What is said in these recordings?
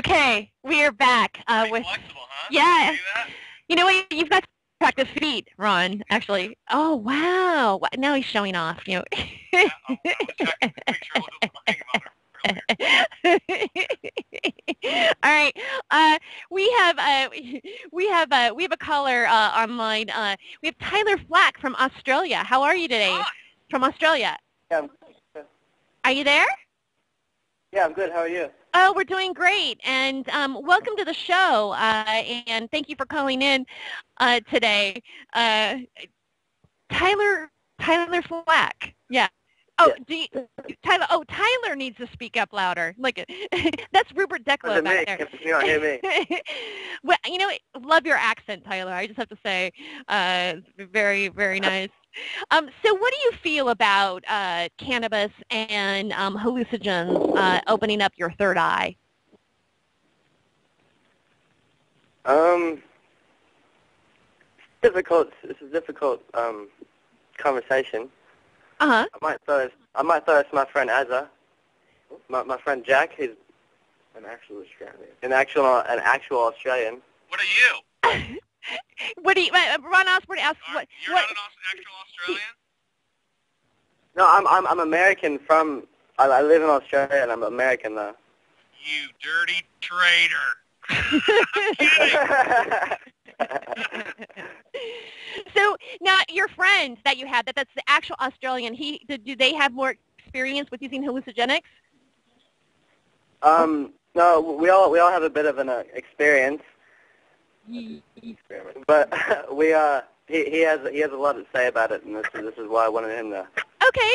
Okay, we are back. With flexible, huh? Yeah. See that? You know what? You've got to practice feet, Ron. Actually. Oh wow! Now he's showing off. You know. Yeah, I was checking to make sure I wasn't lying about it earlier. All right. We have a caller online. We have Tyler Flack from Australia. How are you today? Hi. From Australia. Yeah, Are you there? I'm good. How are you? Oh, we're doing great, and welcome to the show, and thank you for calling in today. Tyler Flack. Yeah. Oh, Tyler needs to speak up louder. Like, that's Rupert Declo back there. You don't hear me. Well, you know, love your accent, Tyler. I just have to say, very, very nice. So what do you feel about cannabis and hallucinogens opening up your third eye? Difficult. This is a difficult conversation. Uh-huh. I might throw it to my friend Azza, my friend Jack, who's an actual Australian. An actual Australian. What are you? What do you, Ron Osborne asked what? You're not an actual Australian? No, I'm American from. I live in Australia and I'm American though. You dirty traitor. I'm kidding. So now your friend that you had, that's the actual Australian, do they have more experience with using hallucinogenics? No, we all have a bit of an experience, but he has a lot to say about it, and this is why I wanted him to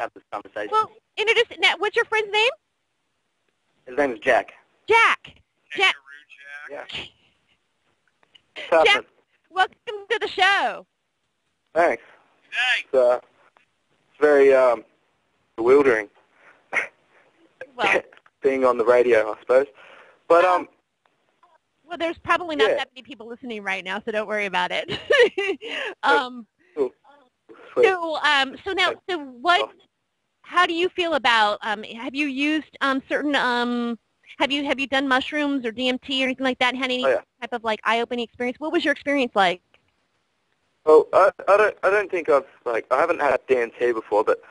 have this conversation. Well, introduce now. What's your friend's name? His name is Jack. Jack. Jack. Yeah. Jack, welcome to the show. Thanks. Hey. It's very bewildering. Well, being on the radio, I suppose. But well, there's probably not yeah. that many people listening right now, so don't worry about it. Cool. Sweet. So what? How do you feel about? Have you used certain? Have you done mushrooms or DMT or anything like that? And had any type of like eye-opening experience? What was your experience like? Well, I don't think I haven't had DMT before, but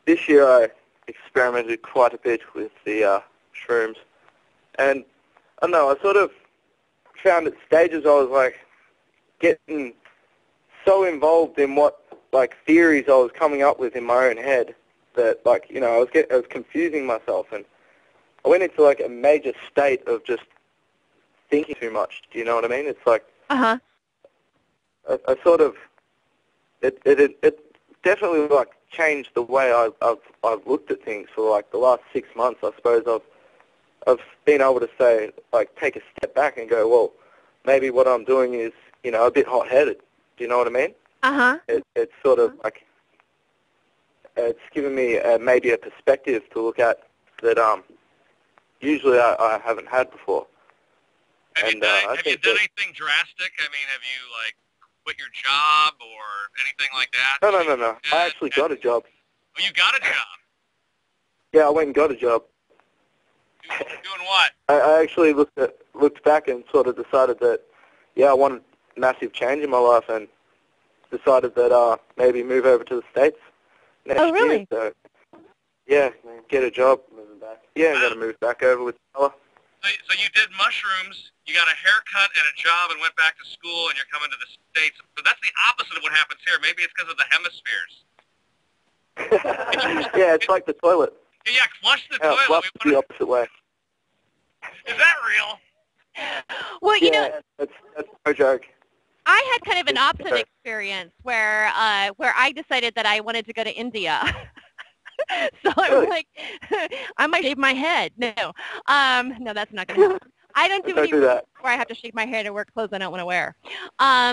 this year I experimented quite a bit with the shrooms, and I don't know, I sort of found at stages I was like getting so involved in what like theories I was coming up with in my own head that I was confusing myself, and I went into like a major state of just thinking too much. Do you know what I mean? It's like I sort of it definitely like changed the way I've looked at things for like the last 6 months. I suppose I've been able to say like take a step back and go, well, maybe what I'm doing is a bit hot-headed. Do you know what I mean? It's sort of like it's given me maybe a perspective to look at that usually I haven't had before. Have you done anything drastic? I mean, have you like quit your job or anything like that? No. I actually got a job. Oh, you got a job? Yeah, I went and got a job. Doing what? I actually looked back and sort of decided that, I wanted massive change in my life, and decided that maybe move over to the States next really? year. So, yeah, get a job. Moving back. Yeah, I'm going to move back over with Stella. So you did mushrooms, you got a haircut and a job and went back to school, and you're coming to the States. So that's the opposite of what happens here. Maybe it's because of the hemispheres. Yeah, it's like the toilet. Yeah, flush the toilet. Flush the opposite way. Is that real? Well, you know, that's no joke. I had kind of an opposite experience where I decided that I wanted to go to India. So I was like, I might shave my head. No, that's not going to happen. I don't do any where I have to shave my hair to wear clothes I don't want to wear. Or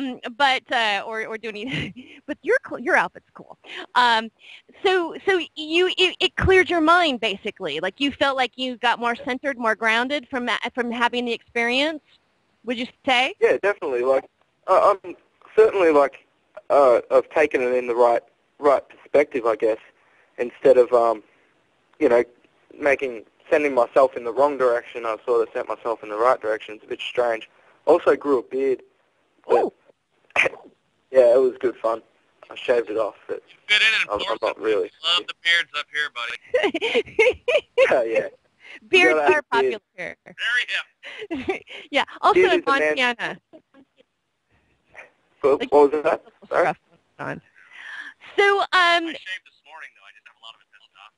do any. But your outfit's cool. So it cleared your mind basically. Like you felt like you got more centered, more grounded from having the experience. Would you say? Yeah, definitely. Like I'm certainly like I've taken it in the right perspective, I guess. Instead of, making sending myself in the wrong direction. I sort of sent myself in the right direction. It's a bit strange. Also grew a beard. But, yeah, it was good fun. I shaved it off, but Fit in I'm not really. Love the beards up here, buddy. Yeah. Beards are popular here. Very hip. Yeah, also Beard in is a man- Montana. What was that? Sorry? Stuff going on. So, I shaved this morning, though. I just have a lot of it pissed off.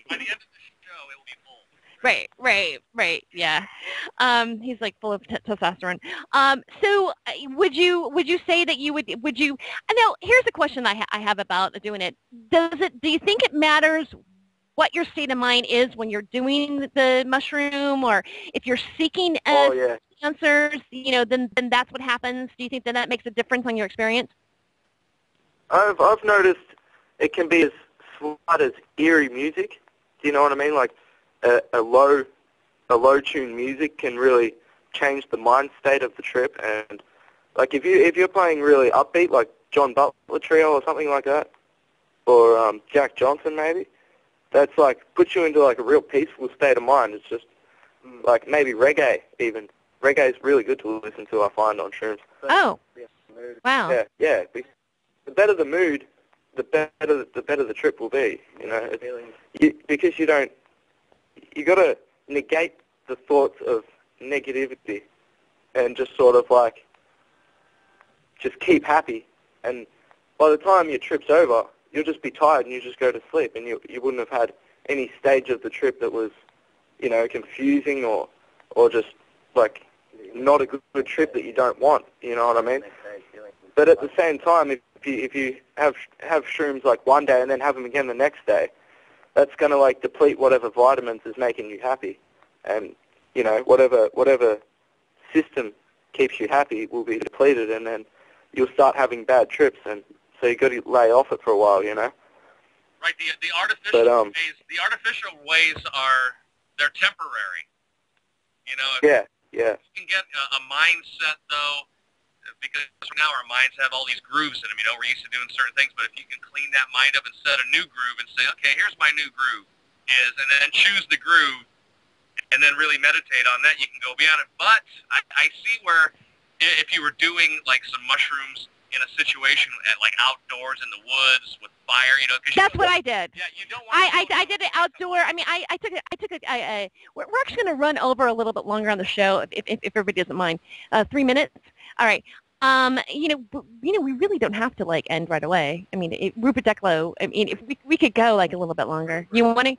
By the end of the show, it will be full. Right, yeah. He's like full of testosterone. So would you say that you would you, I know, here's a question I have about doing it. Do you think it matters what your state of mind is when you're doing the mushroom, or if you're seeking answers, you know, then that's what happens? Do you think that makes a difference on your experience? I've noticed it can be as slight as eerie music. Do you know what I mean? Like a low tune music can really change the mind state of the trip. And like if you're playing really upbeat, like John Butler Trio or something like that, or Jack Johnson maybe, that's like puts you into like a real peaceful state of mind. It's just like maybe reggae even. Reggae is really good to listen to, I find, on shrooms. Oh, wow. Yeah. The better the mood, the better the trip will be. You know, because you got to negate the thoughts of negativity and just sort of like just keep happy. And by the time your trip's over, you'll just be tired and you just go to sleep, and you wouldn't have had any stage of the trip that was, you know, confusing or just like not a good trip that you don't want. You know what I mean? But at the same time, if you have shrooms like one day and then have them again the next day, that's going to like deplete whatever vitamins is making you happy, and you know whatever system keeps you happy will be depleted, and then you'll start having bad trips, and so you got to lay off it for a while, you know. Right. The artificial ways they're temporary. You know. Yeah. You can get a mindset though, because now our minds have all these grooves in them. You know, we're used to doing certain things, but if you can clean that mind up and set a new groove and say, okay, here's my new groove and then choose the groove, and then really meditate on that, you can go beyond it. But I see where if you were doing like some mushrooms in a situation like outdoors in the woods with fire, you know, that's what I did. Yeah, you don't want. I did it outdoor. I mean, I took it. We're actually going to run over a little bit longer on the show if everybody doesn't mind. 3 minutes. All right. You know, we really don't have to like end right away. I mean, Rupert Declo. I mean, if we could go like a little bit longer. You want to?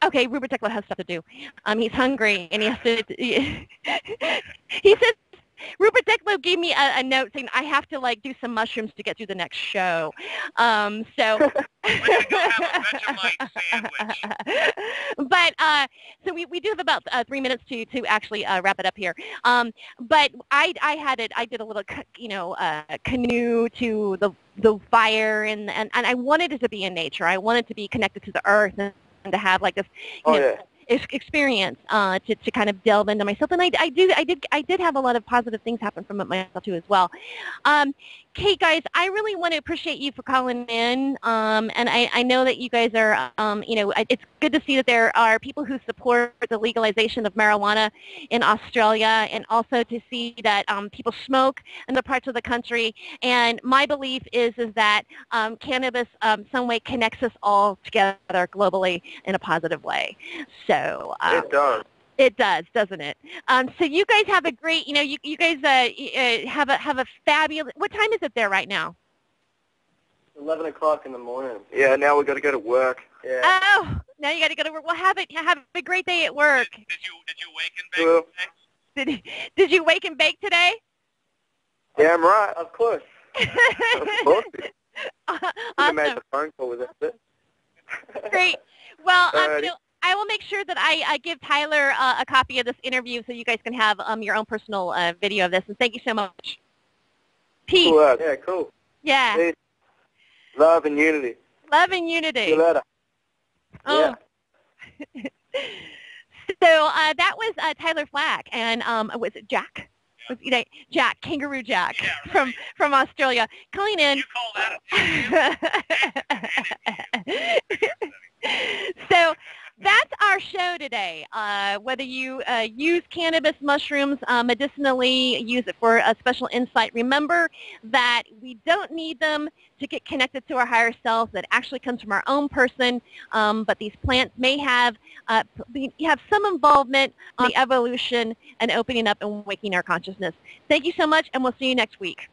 Okay, Rupert Declo has stuff to do. He's hungry and he has to. He said. Rupert Declo gave me a note saying I have to like do some mushrooms to get through the next show. So. We're gonna go have a Vegemite sandwich. But so we do have about 3 minutes to actually wrap it up here. But I did a little canoe to the fire and I wanted it to be in nature. I wanted to be connected to the earth and to have like this. Experience to kind of delve into myself, and I did have a lot of positive things happen from it myself too as well. Kate, guys, I really want to appreciate you for calling in, and I know that you guys are, it's good to see that there are people who support the legalization of marijuana in Australia, and also to see that people smoke in the parts of the country. And my belief is that cannabis some way connects us all together globally in a positive way. So it does. It does, doesn't it? So you guys have a great, you guys have a fabulous. What time is it there right now? 11 o'clock in the morning. Yeah, now we've got to go to work. Yeah. Oh, now you got to go to work. Well, have a great day at work. Did you wake and bake today? Did you wake and bake today? Yeah, I'm right. Of course. Of course. Awesome. Made the phone call with it. Great. Well, I will make sure that I give Tyler a copy of this interview so you guys can have your own personal video of this. And thank you so much. Peace. Cool. Yeah, cool. Yeah. Peace. Love and unity. Love and unity. See you later. Oh. Yeah. So that was Tyler Flack, and was it Jack? Was Jack, Kangaroo Jack, yeah, right. from Australia, calling in. You call that a So that's Whether you use cannabis mushrooms medicinally, use it for a special insight, remember that we don't need them to get connected to our higher self. That actually comes from our own person, but these plants may have some involvement on the evolution and opening up and waking our consciousness. Thank you so much, and we'll see you next week.